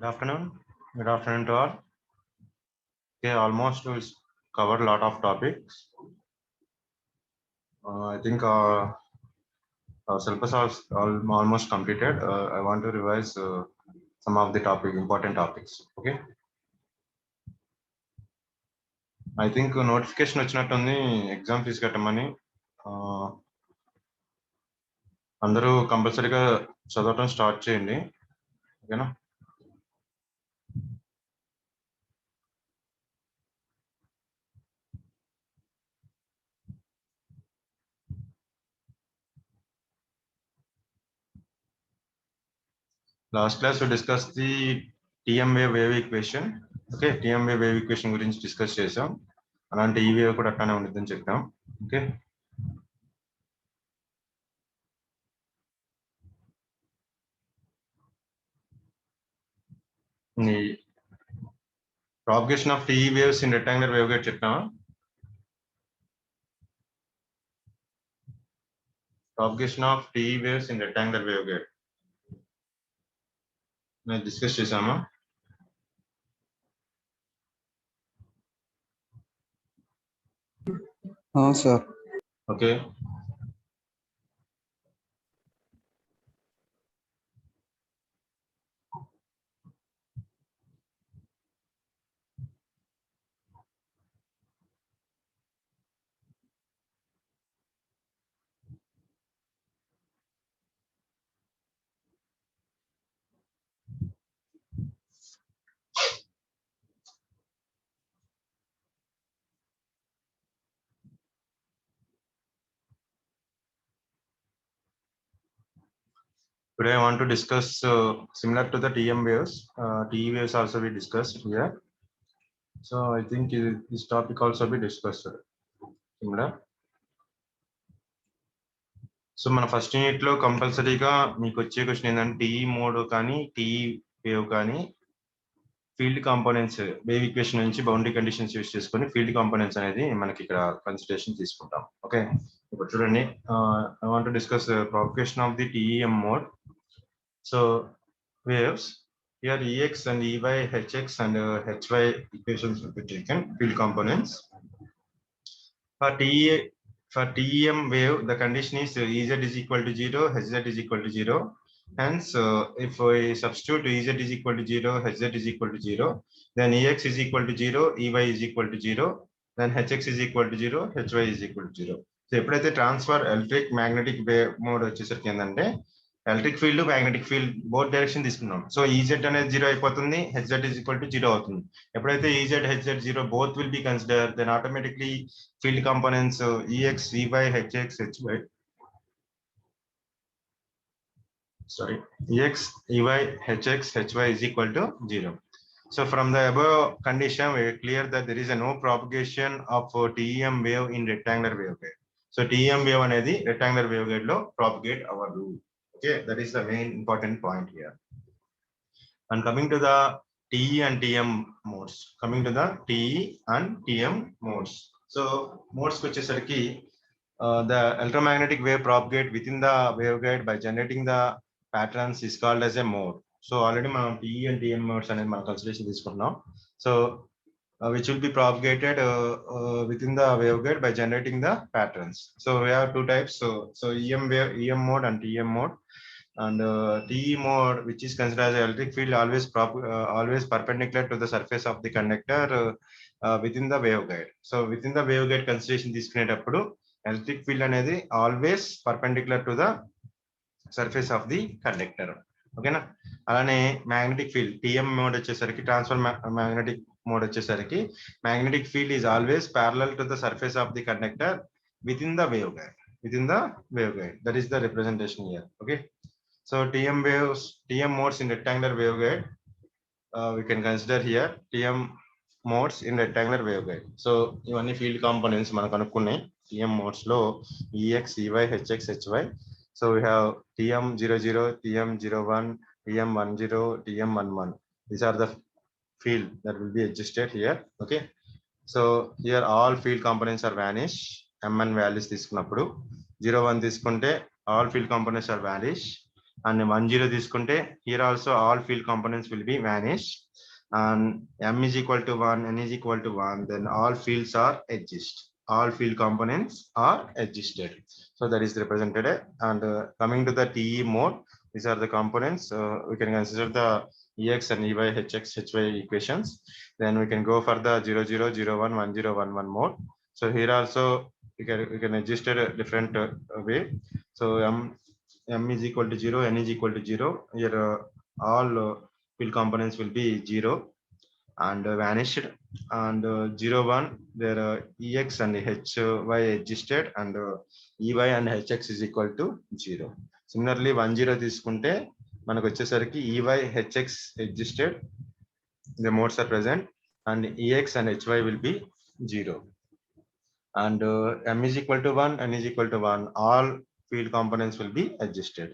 Good afternoon. Good afternoon to all. Okay, almost we covered a lot of topics. I think our syllabus is almost completed. I want to revise some of the important topics. Okay. I think notification వచ్చినట్టుంది exam fee కట్టమని అందరూ కంపల్సరీగా చదవటం start చేయండి. ఓకేనా? Last class we discussed the TM wave equation. Okay, TM wave equation గురించి discuss చేసాం. అలాంటి ఈ వేవ్ కూడా అట్లానే ఉంటుందని చెప్పాం. Okay. Propagation of TE waves in rectangular waveguide చెప్పామా? Propagation of TE waves in rectangular waveguide నేను డిస్కస్ చేసామా? sir. Okay. Today I want to discuss similar to the TM waves. TE waves also we discussed here. So I think this topic also be discussed similar. So మన first unit లో కంపల్సరీగా మీకు వచ్చే question ఏంటంటే TE mode కానీ TE wave కానీ field components wave equation నుంచి boundary conditions use చేసుకొని ఫీల్డ్ కాంపోనెంట్స్ అనేది మనకి ఇక్కడ కన్సిడరేషన్ తీసుకుంటాం. ఓకే, ఇప్పుడు చూడండి, I want to discuss propagation of the TEM mode. So waves here Ex and Ey, Hx and Hy equations will be taken, field components. For TEM wave, the condition is Ez is equal to 0, Hz is equal to 0. Hence, if we substitute Ez is equal to 0, Hz is equal to 0, then Ex is equal to 0, Ey is equal to 0, then Hx is equal to 0, Hy is equal to 0. So, ఎప్పుడైతే transfer electric magnetic wave mode వచ్చేసరికి ఏంటంటే electric field magnetic field both direction తీసుకున్నాం. So EZ అనేది 0 అయిపోతుంది, Hz is equal to 0 అవుతుంది. ఎప్పుడైతే Ez Hz 0 both will be consider, then automatically field components Ex, Ey, Hx, Hy. Sorry, Ex, Ey, Hx, Hy is equal to 0. So from the above condition, we are clear that there is a no propagation of TEM wave in rectangular waveguide. So TEM wave anedi rectangular waveguide lo propagate our rule. Okay, that is the main important point here. And coming to the TE and TM modes. Coming to the TE and TM modes. So modes వచ్చేసరికి the electromagnetic wave propagate within the waveguide by generating the patterns is called as a mode. So already మనం TE and TM modes అనేది మనం consideration తీసుకున్నాం. So which will be propagated within the waveguide by generating the patterns. So we have two types. So EM mode and TM mode. And TE mode, which is considered as electric field, always perpendicular to the surface of the conductor within the waveguide. So within the waveguide consideration తీసుకునేటప్పుడు electric field అనేది always perpendicular to the surface of the conductor. ఓకేనా? అలానే magnetic field TM mode వచ్చేసరికి transfer magnetic mode వచ్చేసరికి magnetic field is always parallel to the surface of the conductor within the waveguide. That is the representation here. Okay. So TM modes in rectangular waveguide, we can consider here TM modes in rectangular waveguide. So ఇవన్నీ field components మనకు అనుకున్నాయి TM modes లో Ex, Ey, Hx, Hy. So we have TM00, TM01, TM10, TM11. These are the field that will be adjusted here. Okay. So here all field components are vanished. Mn values తీసుకున్నప్పుడు 01 తీసుకుంటే all field components are vanished. and 10 తీసుకుంటే here also all field components will be vanished, and m is equal to 1, n is equal to 1, then all fields are adjust, all field components are adjusted. So that is represented. And coming to the TE mode, these are the components. We can consider the EX and EY, HX, HY equations. Then we can go for the 0, 0, 0, 1, 1, 0, 1, 1 mode. So here also we can adjust it a different way. So m is equal to 0, n is equal to 0. Here all field components will be 0 and vanished, and 0, 1 there ex and hy existed, and ey and hx is equal to 0. Similarly 1, 0 తీసుకుంటే మనకు వచ్చేసరికి ey hx existed, the modes are present, and ex and hy will be 0, and m is equal to 1, n is equal to 1, all field components will be adjusted.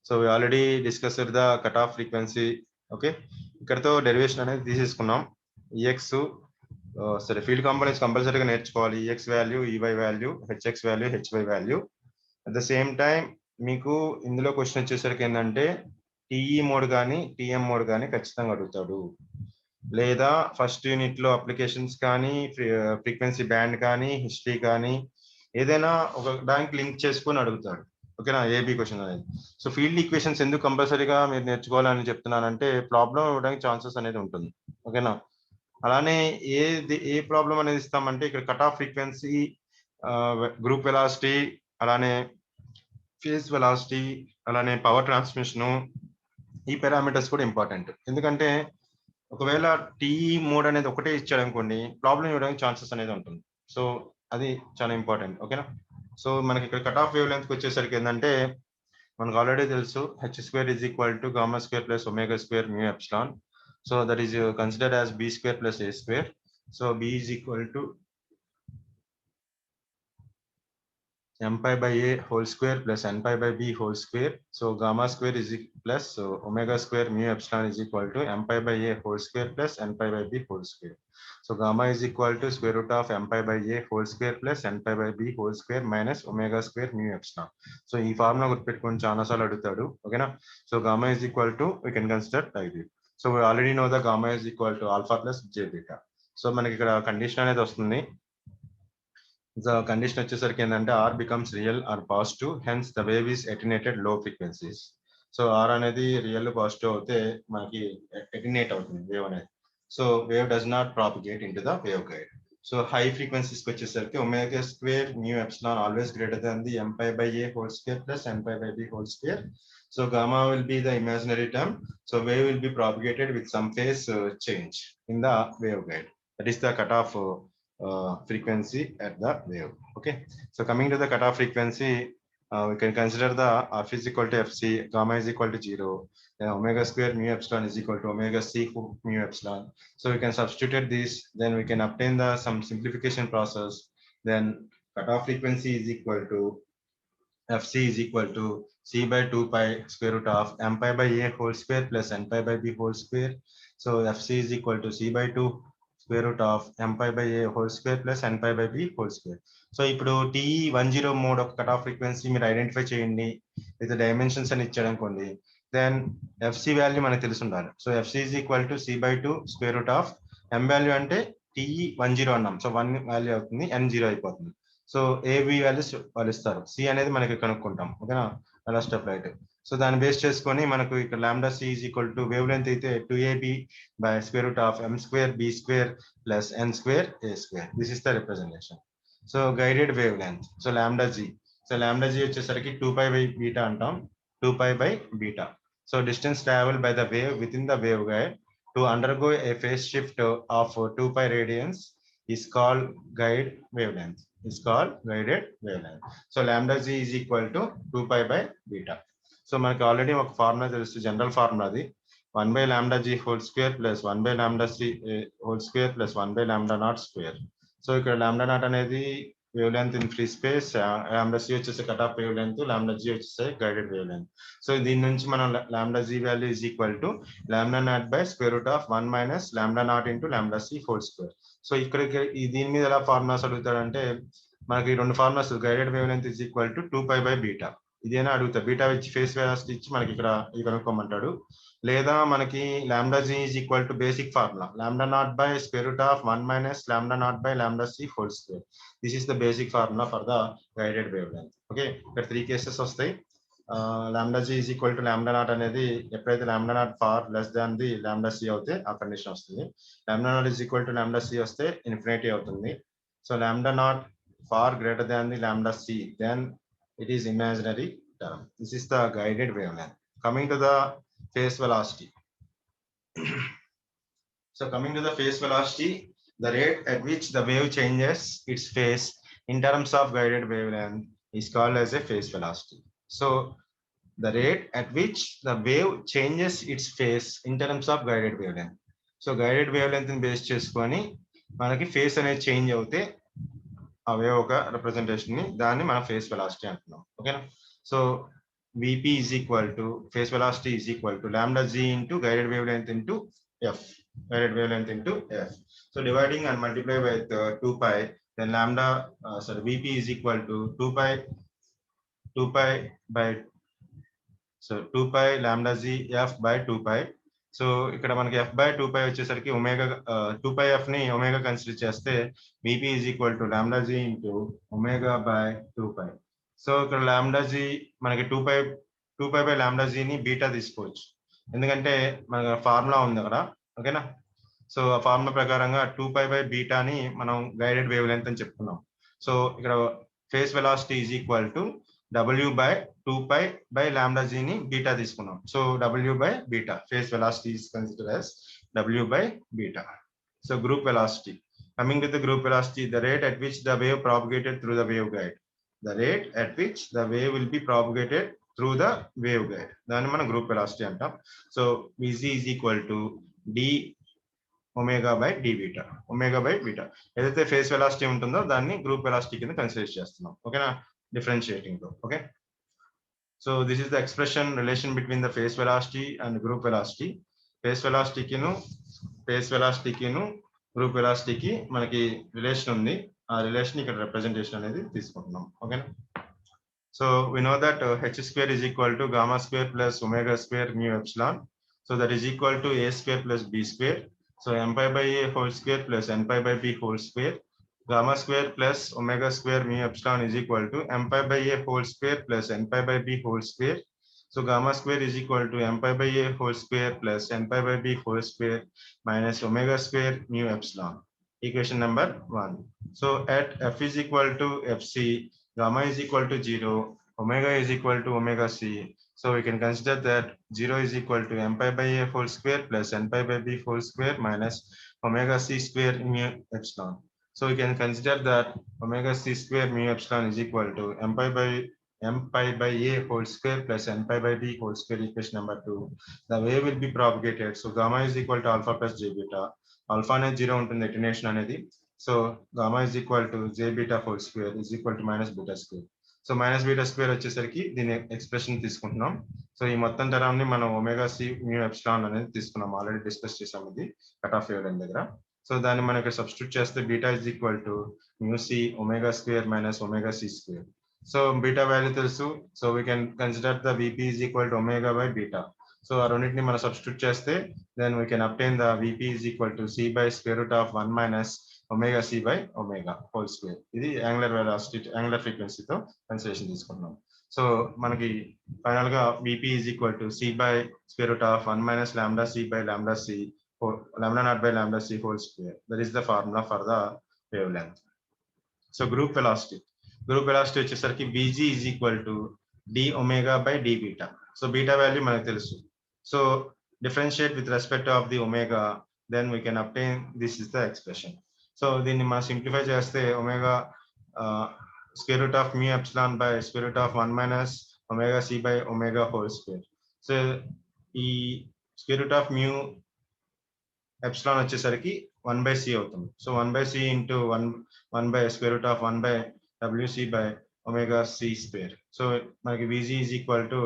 So we already discussed the cutoff frequency. Okay, ఇక్కడతో derivation అనేది తీసేసుకున్నాం. ex సరే, field components కంపల్సరీగా నేర్చుకోవాలి. ex value, ey value, hx value, hy value. At the same time మీకు ఇందులో question వచ్చేసరికి ఏంటంటే టీఈ మోడ్ కానీ టీఎం మోడ్ కానీ ఖచ్చితంగా అడుగుతాడు, లేదా ఫస్ట్ యూనిట్ లో అప్లికేషన్స్ కానీ ఫ్రీక్వెన్సీ బ్యాండ్ కానీ హిస్టరీ కానీ ఏదైనా ఒక దానికి లింక్ చేసుకొని అడుగుతాడు. ఓకేనా, ఏబి క్వశ్చన్ అనేది. సో ఫీల్డ్ ఈక్వేషన్స్ ఎందుకు కంపల్సరీగా మీరు నేర్చుకోవాలని చెప్తున్నానంటే ప్రాబ్లం ఇవ్వడానికి ఛాన్సెస్ అనేది ఉంటుంది. ఓకేనా, అలానే ఏ ప్రాబ్లం అనేది ఇస్తామంటే ఇక్కడ cut off frequency, group velocity, అలానే ఫేజ్ వెలాసిటీ, అలానే పవర్ ట్రాన్స్మిషన్, ఈ పారామీటర్స్ కూడా ఇంపార్టెంట్. ఎందుకంటే ఒకవేళ టీఈ మోడ్ అనేది ఒకటే ఇచ్చాడు అనుకోండి, ప్రాబ్లం ఇవ్వడానికి ఛాన్సెస్ అనేది ఉంటుంది. సో అది చాలా ఇంపార్టెంట్. ఓకేనా, సో మనకి ఇక్కడ కట్ ఆఫ్ వేవ్ లెంత్ వచ్చేసరికి ఏంటంటే మనకు ఆల్రెడీ తెలుసు h² is equal to gamma² plus omega² mu epsilon. So that is considered as b² plus a². So b is equal to m pi by a whole square plus n pi by b whole square. So gamma square is plus omega² mu epsilon is equal to m pi by a whole square plus n pi by b whole square. So gamma is equal to square root of m pi by a whole square plus n pi by b whole square minus omega² mu epsilon. So ఈ formula గుర్తుపెట్టుకొని చాలా సార్లు అడుగుతాడు. ఓకేనా, so gamma is equal to we can consider like this. So we already know the gamma is equal to alpha plus j beta. So మనకి ఇక్కడ condition అనేది వస్తుంది. The condition వచ్చేసరికి ఏంటంటే r becomes real or positive, hence the wave is attenuated low frequencies. So r అనేది real positive అవుతే మనకి attenuate అవుతుంది వేవ్ అనేది. So wave does not propagate into the wave guide. So high frequencies వచ్చేసరికి omega² mu epsilon always greater than the m pi by a whole square plus n pi by b whole square. So gamma will be the imaginary term. So wave will be propagated with some phase change in the wave guide. That is the cutoff frequency at the wave. Okay, so coming to the cutoff frequency, we can consider the f is equal to fc, gamma is equal to 0, then omega² mu epsilon is equal to omega c mu epsilon. So we can substitute this, then we can obtain the some simplification process. Then cutoff frequency is equal to fc is equal to c by 2 pi square root of m pi by a whole square plus n pi by b whole square. So fc is equal to c by 2 square root of m pi by a whole square plus n pi by b whole square. So ఇప్పుడు TE10 mode ఒక cut off frequency మీరు identify చేయండి, with dimensions అని ఇచ్చాడు అనుకోండి, then FC value మనకు తెలిసి ఉండాలి. So FC is equal to c by 2 square root of m value అంటే TE10 అన్నాం, సో 1 వాల్యూ అవుతుంది, n 0 అయిపోతుంది. సో ఏబి వాల్యూస్ వాళ్ళు ఇస్తారు, సి అనేది మనకి కనుక్కుంటాం. ఓకేనా, అలా స్టెప్ రైట్. సో దాన్ని బేస్ చేసుకొని మనకు ఇక్కడ lambda c is equal to wave length అయితే 2ab by square root of m² b² plus n² a². This is the representation. So guided wave length, so lambda g, so lambda g వచ్చేసరికి 2 pi by beta అంటాం, 2 pi by beta. So distance travel by the wave with in the wave guide to undergo A phase shift of 2 pi radians is called guide wavelength, is called guided wavelength. So lambda g is equal to 2 pi by beta. So మనకి already ఒక formula తెలుసు, general formula అది 1 by lambda g whole square plus 1 by lambda c whole square plus 1 by lambda naught square. So ఇక్కడ lambda naught అనేది wave length in free space, lambda c వచ్చేసి cut off wave length, lambda g వచ్చేసి guided wave length. So దీని నుంచి మనం lambda g value is equal to lambda naught by square root of 1 minus lambda naught into lambda c whole square. So ఇక్కడ దీని మీద ఎలా formulas అడుగుతాడంటే మనకి రెండు formulas, guided wave length is equal to 2 pi by beta. ఇదేనా అడుగుతా beta ఇచ్చి face velocity ఇచ్చి మనకి ఇక్కడ ఇది కనుక్కోమంటాడు. లేదా మనకి lambda G is equal to basic formula lambda naught by square root of 1 minus lambda naught by lambda c whole square. This is the basic formula for the guided wave length. Okay, ఇక్కడ 3 cases వస్తాయి. Lambda G is equal to lambda naught అనేది ఎప్పుడైతే lambda naught far less than the lambda c అవుతే ఆ condition వస్తుంది. Lambda naught is equal to lambda c వస్తే infinity అవుతుంది. So lambda naught far greater than the lambda c, then it is imaginary term. This is the guided wavelength. Coming to the phase velocity. So coming to the phase velocity, the rate at which the wave changes its phase in terms of guided wavelength is called as a phase velocity. So the rate at which the wave changes its phase in terms of guided wavelength. So guided wavelength ni base cheskoni manaki phase అనేది change అవుతే అవే ఒక representation ని దాన్ని మనం face velocity అంటున్నాం. ఓకేనా. So Vp is equal to phase velocity is equal to lambda g into guided wavelength into f, guided wavelength into f. So dividing and multiply with 2 pi, then lambda Vp is equal to 2 pi by 2 pi lambda g f by 2 pi. So ఇక్కడ మనకి f by 2 pi వచ్చేసరికి omega 2 pi f ని omega consider చేస్తే Vp is equal to lambda g into omega by 2 pi. So ఇక్కడ lambda g మనకి 2 pi by lambda g ని beta తీసుకోవచ్చు, ఎందుకంటే మన ఫార్ములా ఉంది అక్కడ. ఓకేనా. సో ఆ ఫార్ములా ప్రకారంగా 2 pi by బీటాని మనం గైడెడ్ వేవ్ లెంత్ అని చెప్పుకున్నాం. సో ఇక్కడ face velocity is equal to W by 2 pi by lambda g ni beta తీసుకున్నాం. So W by beta, phase velocity is considered as W by beta. So group velocity. Coming to the group velocity, the rate at which the wave propagated through the waveguide. The rate at which the wave will be propagated through the waveguide. దాన్ని మనం group velocity అంటాం. So Vc is equal to d omega by d beta. Omega by beta. ఏదైతే face velocity ఉంటుందో దాన్ని group velocity కింద consider చేస్తున్నాం. ఓకేనా. Differentiating though. Okay. So this is the expression relation between the phase velocity and group velocity. Phase velocity ki nu group velocity ki manaki relation undi. Aa relation ikkada representation anedi teeskuntunnam. Okay. So we know that h square is equal to gamma square plus omega square mu epsilon. So that is equal to a square plus b square. So m pi by a whole square plus n pi by b whole square. Gamma square plus omega square mu epsilon is equal to m pi by a whole square plus n pi by b whole square. So gamma square is equal to m pi by a whole square plus n pi by b whole square minus omega square mu epsilon. Equation number 1. So at f is equal to fc, gamma is equal to 0, omega is equal to omega c. So we can consider that 0 is equal to m pi by a whole square plus n pi by b whole square minus omega c square mu epsilon. So we can consider that omega c square mu epsilon is equal to m pi by a whole square plus n pi by b whole square. Equation number 2. The wave will be propagated. So gamma is equal to alpha plus j beta. Alpha అనేది 0 ఉంటుంది attenuation అనేది. So gamma is equal to j beta whole square is equal to minus beta square. So minus beta square వచ్చేసరికి దీని expression తీసుకుంటున్నాం. So ఈ మొత్తం term ని మనం ఒమేగా సి మ్యూ ఎప్సిలాన్ అనేది తీసుకున్నాం, ఆల్రెడీ డిస్కస్ చేసాం ఇది కట్ ఆఫ్ వేవ్ లెంత్ దగ్గర. సో దాన్ని మనం ఇక్కడ సబ్స్టిట్యూట్ చేస్తే beta is equal to mu C omega square minus omega C square. So beta value తెలుసు. So we can consider the VP is equal to omega by beta. So ఆ రెండింటిని మనం substitute చేస్తే then we can obtain the VP is equal to C by square root of 1 minus omega C by omega whole square. ఇది angular velocity angular ఫ్రీక్వెన్సీతో consideration తీసుకుంటున్నాం. So మనకి final గా vp is equal to C by square root of 1 minus lambda c by lambda c lambda naught by lambda c whole square. That is the formula for the wavelength. So group velocity వచ్చేసరికి Vg is equal to d omega by d beta. So beta value మనకు తెలుసు. So differentiate with respect of the omega, then we can obtain this is the expression. So దీన్ని మనం simplify చేస్తే omega square root of mu epsilon by square root of 1 minus omega c by omega whole square. So ఈ square root of mu epsilon వచ్చేసరికి 1 by c అవుతుంది. So 1 by c into 1 by square root of 1 by wc by omega c square. So మనకి Vg is equal to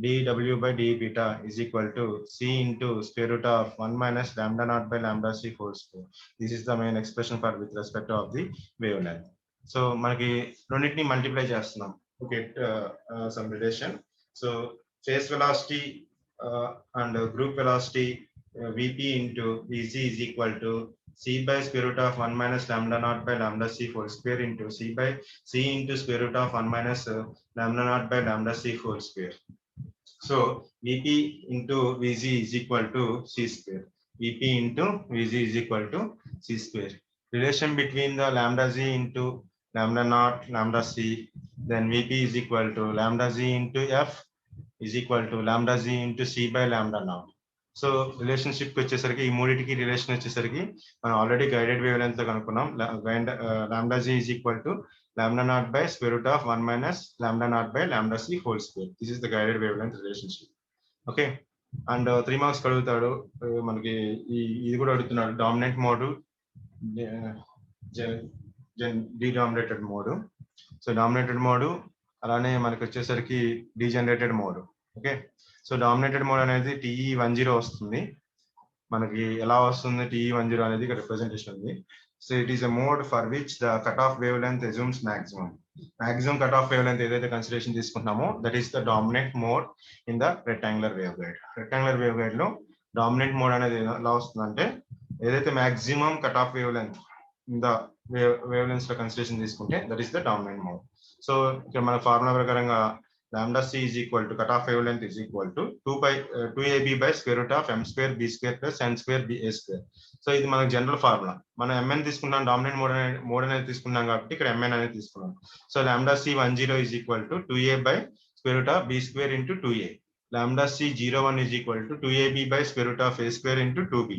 dw by d beta is equal to c into square root of 1 minus lambda naught by lambda c whole square. This is the main expression for with respect of the wavelength. So మనకి రెండింటిని multiply చేస్తున్నాం. get some relation. So phase velocity and group velocity Vp into Vz is equal to C by square root of 1 minus lambda naught by lambda c whole square into C by C into square root of 1 minus lambda naught by lambda c whole square. So Vp into Vz is equal to C square. Vp into Vz is equal to C square. Relation between the lambda z into lambda naught lambda c, then Vp is equal to lambda z into F is equal to lambda z into C by lambda naught. So relationship వచ్చేసరికి ఈ మూడింటికి relation వచ్చేసరికి మనం already guided wave length లో కనుక్కున్నాం. Lambda G is equal to lambda naught by square root of 1 minus lambda naught by lambda c whole square. This is the guided wavelength relationship. Okay. And 3 marks అడుగుతాడు మనకి ఇది కూడా అడుగుతున్నాడు dominant mode డీడామినేటెడ్ mode. So dominated mode అలానే మనకి వచ్చేసరికి degenerated mode. Okay. So dominated mode అనేది TE10 వస్తుంది. మనకి ఎలా వస్తుంది TE10 అనేది ఇక్కడ రిప్రజెంటేషన్ ఉంది. So it is a mode for which the cutoff wavelength assumes maximum. Maximum cutoff wavelength ఏదైతే consideration తీసుకుంటున్నామో that is the dominant mode in the rectangular waveguide. Rectangular waveguide లో డామినెంట్ మోడ్ అనేది ఎలా వస్తుందంటే ఏదైతే maximum cutoff wavelength in the wavelengths లో consideration తీసుకుంటే that is the dominant mode. So ఇక్కడ మన ఫార్ములా ప్రకారంగా lambda c is equal to cutoff wavelength is equal to 2ab by square root of m square b square plus n square b a square. So ఇది మనకు general formula. మనం mn తీసుకున్నాం, dominant mode అనేది తీసుకున్నాం కాబట్టి ఇక్కడ mn అనేది తీసుకున్నాం. So lambda c10 is equal to 2a by square root of b square into 2a. lambda c01 is equal to 2ab by square root of a square into 2b.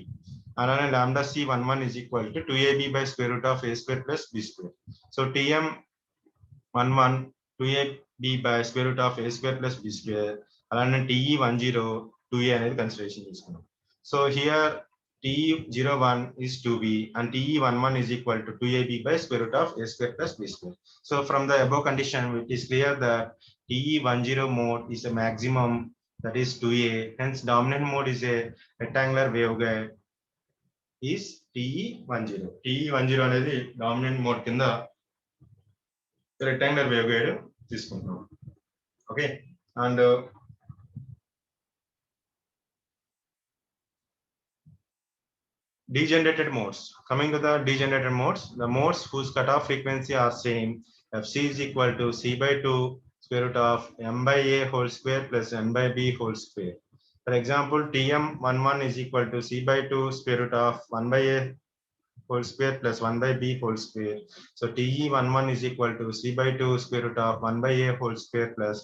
అలానే lambda c11 is equal to 2ab by square root of a square plus b square. So tm11 2ab by square root of a square plus b square. అలానే TE10 2a అనేది consideration తీసుకున్నాం. So here TE01 is 2b and TE11 is equal to 2ab by square root of a square plus b square. So from the above condition, it is clear that TE10 mode is a maximum, that is 2a. Hence dominant mode is a rectangular waveguide is TE10. TE10 అనేది dominant mode కింద rectangular waveguide తీసుకుంటాం. Okay. And degenerated modes. Coming to the degenerated modes, the modes whose cutoff frequency are same, fc is equal to c by 2 square root of m by a whole square plus n by b whole square. For example, tm11 is equal to c by 2 square root of 1 by a whole square plus 1 by b whole square. So TE11 is equal to c by 2 square root of 1 by a whole square plus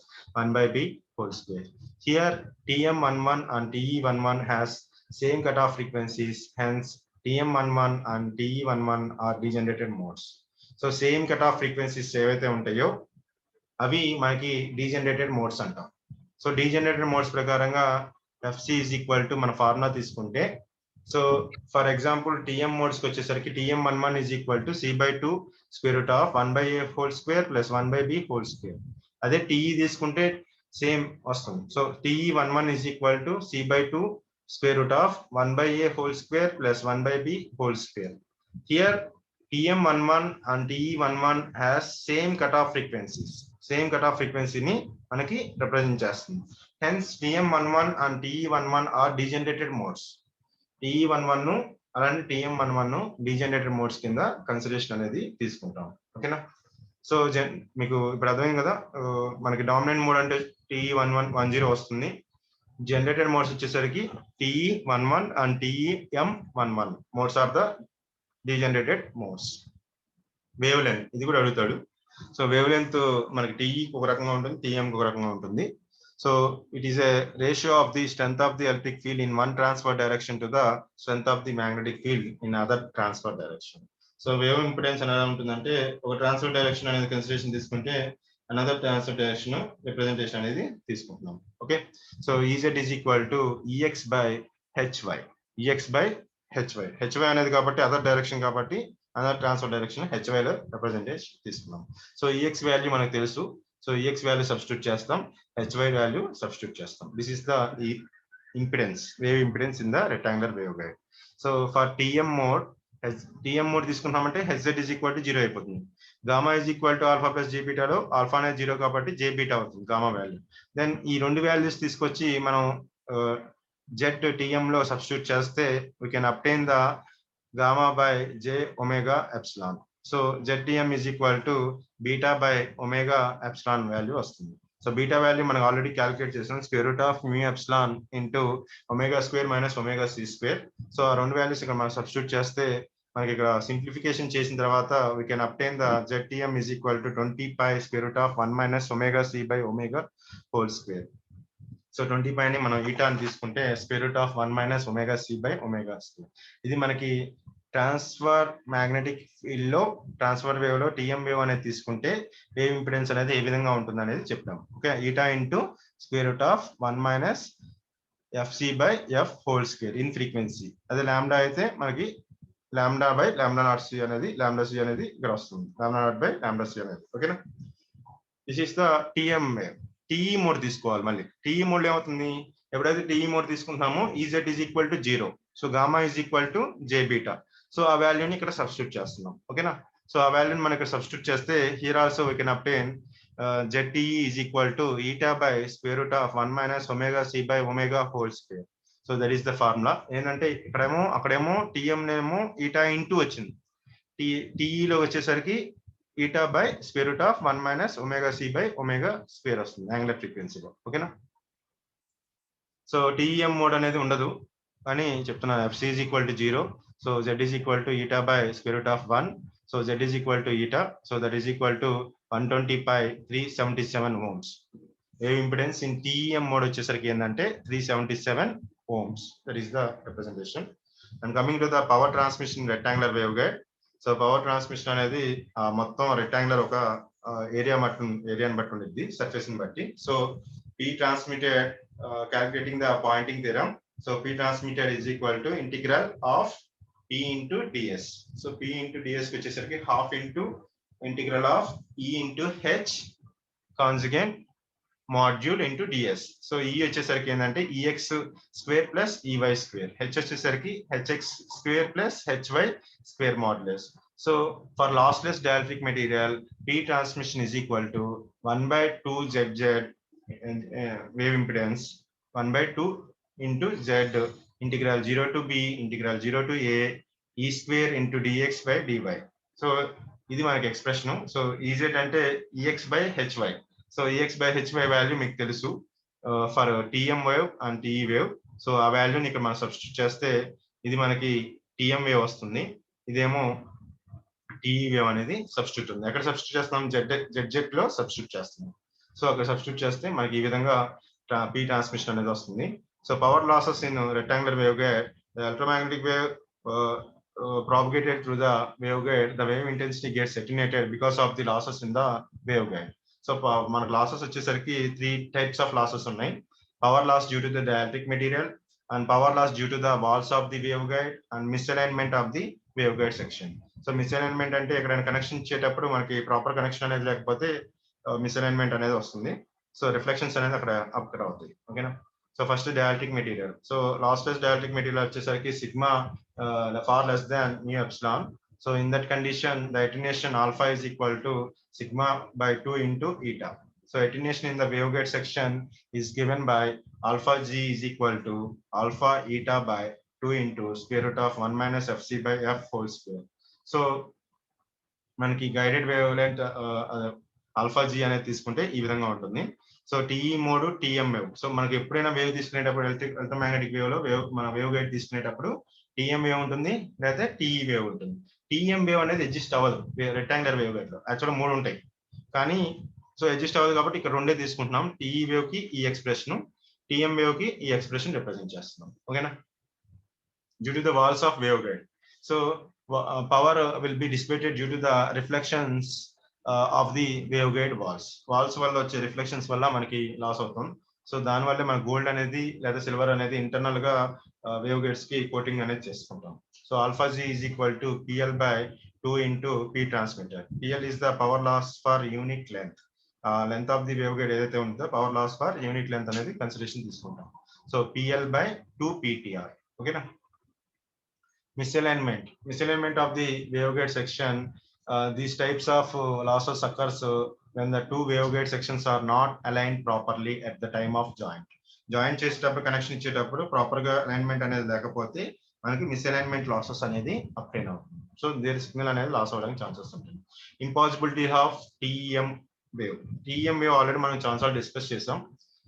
1 by b whole square. Here TM11 and TE11 has same cutoff frequencies, hence TM11 and TE11 are degenerated modes. So same cutoff frequencies ఏవైతే ఉంటాయో అవి మనకి degenerated modes అంటాం. So degenerated modes ప్రకారంగా fc is equal to మన formula తీసుకుంటే, so for example TM modes కి వచ్చేసరికి TM11 is equal to c by 2 square root of 1 by a whole square plus 1 by b whole square. అదే TE తీసుకుంటే same వస్తుంది. So TE11 is equal to c by 2 square root of 1 by a whole square plus 1 by b whole square. Here TM11 and TE11 has same cutoff frequencies. Same cutoff frequency ని మనకి represent చేస్తుంది. Hence TM11 and TE11 are degenerated modes. TE11 అలానే TM11 degenerated modes కింద consideration అనేది తీసుకుంటాం. ఓకేనా. So మీకు ఇప్పుడు అర్థమైంది కదా, మనకి డామినెంట్ మోడ్ అంటే TE11 వస్తుంది. జనరేటెడ్ మోడ్స్ వచ్చేసరికి TE11 and TEM11 modes are the degenerated modes. Wave length ఇది కూడా అడుగుతాడు. సో వేవ్ లెంత్ మనకి TE ఒక రకంగా ఉంటుంది, TM ఒక రకంగా ఉంటుంది. So it is a ratio of the strength of the electric field in one transfer direction to the strength of the magnetic field in other transfer direction. So wave impedance అనేది ఉంటుందంటే ఒక transfer direction అనేది consideration తీసుకుంటే another transfer direction representation అనేది తీసుకుంటున్నాం. Okay. So EZ is equal to EX by HY. EX by HY. HY అనేది కాబట్టి other direction కాబట్టి అదర్ ట్రాన్స్ఫర్ డైరెక్షన్ HY లో రిప్రజెంటేషన్ తీసుకున్నాం. సో EX వాల్యూ మనకు తెలుసు. సో EX వాల్యూ సబ్స్టిట్యూట్ చేస్తాం, HY వాల్యూ సబ్స్టిట్యూట్ చేస్తాం. This is the impedance, wave impedance in the rectangular waveguide. So for TM mode, TM mode తీసుకున్నామంటే HZ is equal to 0 అయిపోతుంది. Gamma is equal to alpha plus J బీటాలో alpha అనేది 0 కాబట్టి J beta అవుతుంది gamma value. Then ఈ రెండు values తీసుకొచ్చి మనం జెడ్ టీఎం లో సబ్స్టిట్యూట్ చేస్తే we can obtain the gamma by J omega epsilon. So Z TM is equal to beta by omega epsilon value వస్తుంది. సో బీటా వాల్యూ మనం already calculate చేసాం, square root of mu epsilon into omega square minus omega C square. So ఆ రెండు values ఇక్కడ మనం substitute చేస్తే మనకి ఇక్కడ సింప్లిఫికేషన్ చేసిన తర్వాత we can obtain the ZTM is equal to 20 pi square root of 1 minus omega C by omega whole square. So 20 పైని మనం ఈటా అని తీసుకుంటే square root of 1 minus omega C by omega square. ఇది మనకి transfer magnetic field లో transfer wave లో TM wave అనేది తీసుకుంటే వేవ్ ఇంపిడెన్స్ అనేది ఏ విధంగా ఉంటుంది అనేది చెప్తాం. Okay, eta into square root of 1 minus FC by F whole square in frequency. అదే లాంబ్డా అయితే మనకి lambda by lambda naught C అనేది లాంబ్డా సి అనేది ఇక్కడ వస్తుంది, lambda naught by lambda C అనేది. ఓకేనా, this is the TM wave. TE mode తీసుకోవాలి. మళ్ళీ టీఈ మోడ్ ఏమవుతుంది, ఎప్పుడైతే టీఈ మోడ్ తీసుకుంటామో EZ is equal to 0, so gamma is equal to J beta. So ఆ వాల్యూని ఇక్కడ సబ్స్టిట్యూట్ చేస్తున్నాం. ఓకేనా, సో ఆ వాల్యూని మనం ఇక్కడ సబ్స్టిట్యూట్ చేస్తే here also we can obtain ZTE is equal to eta by square root of 1 minus omega C by omega whole square. So that is the formula. ఏంటంటే ఇక్కడేమో అక్కడేమో టీఎం నేమో ఈటా ఇంటూ వచ్చింది, టీఈలో వచ్చేసరికి eta by square root of 1 minus omega C by omega square వస్తుంది angular ఫ్రీక్వెన్సీలో. ఓకేనా, సో టీఎం మోడ్ అనేది ఉండదు అని చెప్తున్నాను. FC is equal to 0, so Z is equal to eta by square root of 1, so Z is equal to eta, so that is equal to 120 pi 377 ohms. Wave impedance in TM mode వచ్చేసరికి ఏంటంటే 377 ohms. That is the representation. And coming to the power transmission rectangular waveguide. So power transmission అనేది మొత్తం rectangular ఒక ఏరియాని బట్టి ఉండిద్ది, surface ని బట్టి. So P transmitted, calculating the pointing theorem, so P transmitted is equal to integral of P into ds. So P into ds which is half into integral of E into H conjugate module into ds. So E వచ్చేసరికి ఏంటంటే EX square plus EY square, H వచ్చేసరికి HX square plus HY square modulus. So for lossless dielectric material, P transmission is equal to 1 by 2 ZZ wave impedance 1 by 2 into Z integral 0 to B integral 0 to A E square into dx by dy. So ఇది మనకి expression. So EZ అంటే EX by HY. So EX by HY value మీకు తెలుసు for TM wave and TE wave. So ఆ వాల్యూని ఇక్కడ మనం substitute చేస్తే ఇది మనకి టీఎం వేవ్ వస్తుంది, ఇదేమో టీఈ వేవ్ అనేది సబ్స్టిట్యూట్ ఉంది. ఎక్కడ సబ్స్టిట్యూట్ చేస్తున్నాం, జెడ్ లో సబ్స్టిట్యూట్ చేస్తున్నాం. సో అక్కడ సబ్స్టిట్యూట్ చేస్తే మనకి ఈ విధంగా పీ ట్రాన్స్మిషన్ అనేది వస్తుంది. So power losses in rectangular wave guide, the electromagnetic wave propagated through the waveguide, the wave intensity gets attenuated because of the losses in the waveguide. So మనకు losses వచ్చేసరికి 3 types of losses ఉన్నాయి. Power loss due to the dielectric material, and power loss due to the walls of the waveguide, and misalignment of the waveguide section. So misalignment అంటే ఎక్కడైనా connection ఇచ్చేటప్పుడు మనకి proper connection అనేది లేకపోతే misalignment అనేది వస్తుంది. So reflections అనేది అక్కడ అవుతాయి. ఓకేనా, so first dielectric material. So lossless dielectric material వచ్చేసరికి sigma far less than mu epsilon. So in that condition the attenuation alpha is equal to sigma by 2 into eta. So attenuation in the waveguide section is given by alpha g is equal to alpha eta by 2 into square root of 1 minus fc by f whole square. So మనకి guided wave length alpha G అనేది తీసుకుంటే ఈ విధంగా ఉంటుంది. So TE mode TM wave. So మనకి ఎప్పుడైనా wave తీసుకునేటప్పుడు electromagnetic wave లో మన వేవ్ గైడ్ తీసుకునేటప్పుడు టీఎం వేవ్ ఉంటుంది లేదా టీఈ వేవ్ ఉంటుంది. టీఎం వేవ్ అనేది ఎగ్జిస్ట్ అవ్వదు రెక్టాంగులర్ వేవ్ గైడ్ లో, యాక్చువల్గా 3 ఉంటాయి కానీ సో ఎగ్జిస్ట్ అవ్వదు కాబట్టి ఇక్కడ 2 తీసుకుంటున్నాం. టీఈ వేవ్ కి ఈ ఎక్స్ప్రెషన్, టీఎం వేవ్ కి ఈ ఎక్స్ప్రెషన్ రిప్రజెంట్ చేస్తున్నాం. ఓకేనా, due to the walls of waveguide. So power will be dissipated due to the reflections of the waveguide walls వల్ల వచ్చే రిఫ్లెక్షన్స్ వల్ల మనకి లాస్ అవుతుంది. సో దాని వల్ల మన గోల్డ్ అనేది లేదా సిల్వర్ అనేది ఇంటర్నల్ గా వేవ్ గైడ్స్ కి కోటింగ్ అనేది చేసుకుంటాం. So alpha G is equal to PL by 2 into P transmitter. PL is the power loss for unit length. Length of the waveguide ఏదైతే ఉంటుందో power loss for unit length అనేది consideration తీసుకుంటాం. So PL by 2 PTR. ఓకేనా, misalignment of the waveguide section. These types of losses occurs when the two waveguide sections are not aligned properly at the time of joint చేసేటప్పుడు connection ఇచ్చేటప్పుడు proper గా alignment అనేది లేకపోతే మనకి misalignment losses అనేది obtain అవుతుంది. So there signal అనేది loss అవడానికి ఛాన్సెస్ ఉంటుంది. Impossibility of TM wave. TM wave already మనం ఛాన్సార్లు డిస్కస్ చేసాం.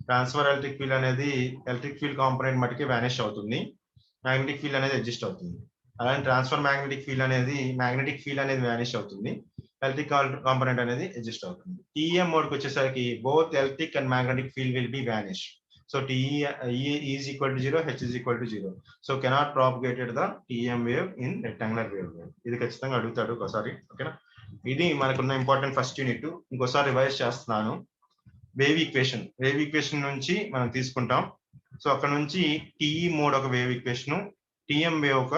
ట్రాన్స్ఫర్ ఎలక్ట్రిక్ ఫీల్డ్ అనేది ఎలక్ట్రిక్ ఫీల్డ్ కాంపోనెంట్ మటుకి వానిష్ అవుతుంది, మ్యాగ్నెటిక్ ఫీల్డ్ అనేది అడ్జస్ట్ అవుతుంది. అలానే ట్రాన్స్ఫర్ మ్యాగ్నెటిక్ ఫీల్డ్ అనేది వానిష్ అవుతుంది, ఎలక్ట్రిక్ కాంపోనెంట్ అనేది అడ్జస్ట్ అవుతుంది. టీఎం మోడ్ కి వచ్చేసరికి both electric and magnetic field will be vanish. So TE is equal to 0, H is equal to 0. So cannot propagated the TEM wave in rectangular wave. ఇది ఖచ్చితంగా అడుగుతాడు ఒకసారి. ఓకేనా, ఇది మనకున్న ఇంపార్టెంట్ ఫస్ట్ యూనిట్. ఇంకోసారి రివైజ్ చేస్తున్నాను. వేవ్ ఈక్వేషన్ నుంచి మనం తీసుకుంటాం. సో అక్కడ నుంచి TE మోడ్ ఒక వేవ్ ఈక్వేషన్, TM వేవ్ ఒక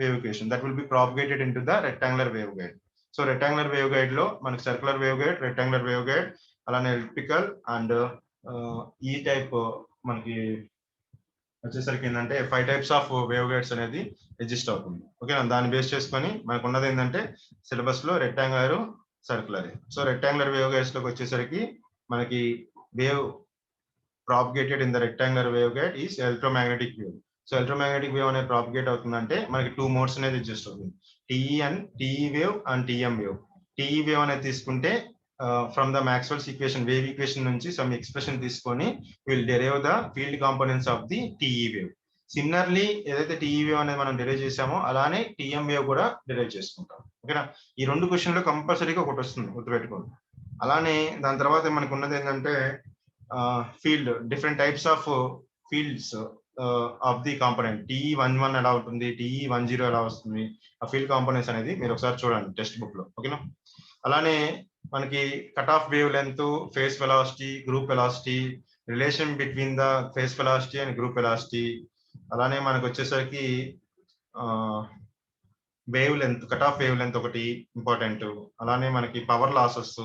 wave equation that will be propagated into the rectangular waveguide. So rectangular waveguide లో మనకి circular wave guide, rectangular wave guide, అలానే ఎలిప్టికల్ అండ్ ఈ టైప్ మనకి వచ్చేసరికి ఏంటంటే 5 టైప్స్ ఆఫ్ వేవ్ గైడ్స్ అనేది exist అవుతుంది. ఓకేనా, దాన్ని బేస్ చేసుకొని మనకు ఉన్నది ఏంటంటే సిలబస్ లో rectangular, circular. So rectangular wave guides లోకి వచ్చేసరికి మనకి wave propagated in the rectangular waveguide is electromagnetic wave. So electromagnetic wave అనేది ప్రాపగేట్ అవుతుందంటే మనకి 2 మోడ్స్ అనేది ఎగ్జిస్ట్ అవుతుంది, TE wave and TM wave. TE wave అనేది తీసుకుంటే from the Maxwell's equation wave equation నుంచి సమ్ ఎక్స్ప్రెషన్ తీసుకొని will derive the field components of the TE wave. Similarly ఏదైతే TE వేవ్ అనేది మనం డెరైవ్ చేసామో అలానే TM వేవ్ కూడా డెరైవ్ చేసుకుంటాం. ఓకేనా, ఈ 2 క్వశ్చన్లు కంపల్సరీగా ఒకటి వస్తుంది, గుర్తుపెట్టుకోండి. అలానే దాని తర్వాత మనకు ఉన్నది ఏంటంటే field, different types of fields of the component. TE11 ఎలా ఉంటుంది, TE10 ఎలా వస్తుంది, ఆ ఫీల్డ్ కాంపోనెంట్స్ అనేది మీరు ఒకసారి చూడండి టెక్స్ట్ బుక్ లో. ఓకేనా, అలానే మనకి cut off wave length, face velocity, group velocity, relation between the face velocity and group velocity, అలానే మనకు వచ్చేసరికి wave length, cut off wave length ఒకటి ఇంపార్టెంట్. అలానే మనకి power losses,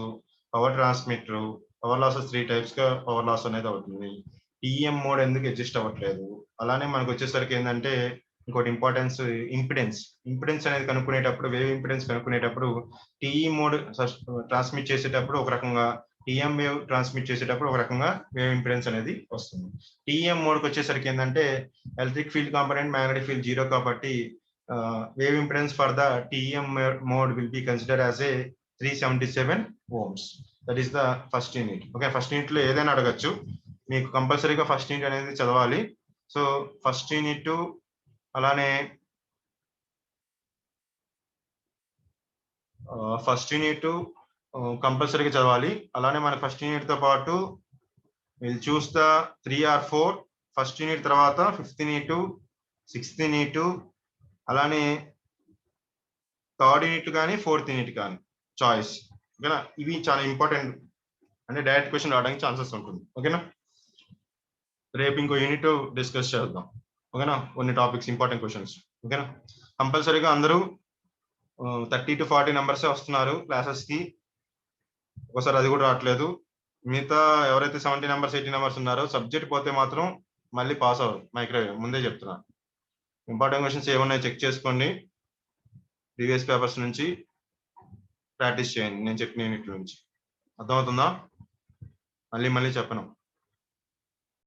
power transmitter, power losses 3 types గా పవర్ లాస్ అనేది అవుతుంది. TEM mode ఎందుకు ఎగ్జిస్ట్ అవ్వట్లేదు. అలానే మనకు వచ్చేసరికి ఏంటంటే ఇంకోటి ఇంపార్టెన్స్, ఇంపిడెన్స్ అనేది కనుక్కునేటప్పుడు, వేవ్ ఇంపిడెన్స్ కనుక్కునేటప్పుడు TE మోడ్ ట్రాన్స్మిట్ చేసేటప్పుడు ఒక రకంగా, TM వేవ్ ట్రాన్స్మిట్ చేసేటప్పుడు ఒక రకంగా వేవ్ ఇంపిడెన్స్ అనేది వస్తుంది. TEM మోడ్కి వచ్చేసరికి ఏంటంటే electric field component, magnetic field 0 కాబట్టి wave impedance for the TEM mode will be consider as a 377 ohms. That is the first unit. Okay, first unit లో ఏదైనా అడగచ్చు, మీకు కంపల్సరీగా ఫస్ట్ యూనిట్ అనేది చదవాలి. సో ఫస్ట్ యూనిట్ అలానే ఫస్ట్ యూనిట్ కంపల్సరీగా చదవాలి. అలానే మన ఫస్ట్ యూనిట్ తో పాటు will choose the 3 or 4 first unit తర్వాత 5th యూనిట్, 6th యూనిట్, అలానే 3rd యూనిట్ కానీ 4th యూనిట్ కానీ చాయిస్. ఓకేనా, ఇవి చాలా ఇంపార్టెంట్, అంటే డైరెక్ట్ క్వశ్చన్ రావడానికి ఛాన్సెస్ ఉంటుంది. ఓకేనా, రేపు ఇంకో యూనిట్ డిస్కస్ చేద్దాం. ఓకేనా, కొన్ని టాపిక్స్, ఇంపార్టెంట్ క్వశ్చన్స్. ఓకేనా, కంపల్సరీగా అందరూ 30 to 40 నెంబర్సే వస్తున్నారు క్లాసెస్ కి, ఒకసారి అది కూడా రావట్లేదు. మిగతా ఎవరైతే 70 నెంబర్స్ 80 నెంబర్స్ ఉన్నారో సబ్జెక్ట్ పోతే మాత్రం మళ్ళీ పాస్ అవ్వరు, మైక్రోవేవ్ ముందే చెప్తున్నా. ఇంపార్టెంట్ క్వశ్చన్స్ ఏమున్నాయో చెక్ చేసుకోండి, ప్రీవియస్ పేపర్స్ నుంచి ప్రాక్టీస్ చేయండి, నేను చెప్పిన యూనిట్ నుంచి. అర్థమవుతుందా? మళ్ళీ చెప్పను.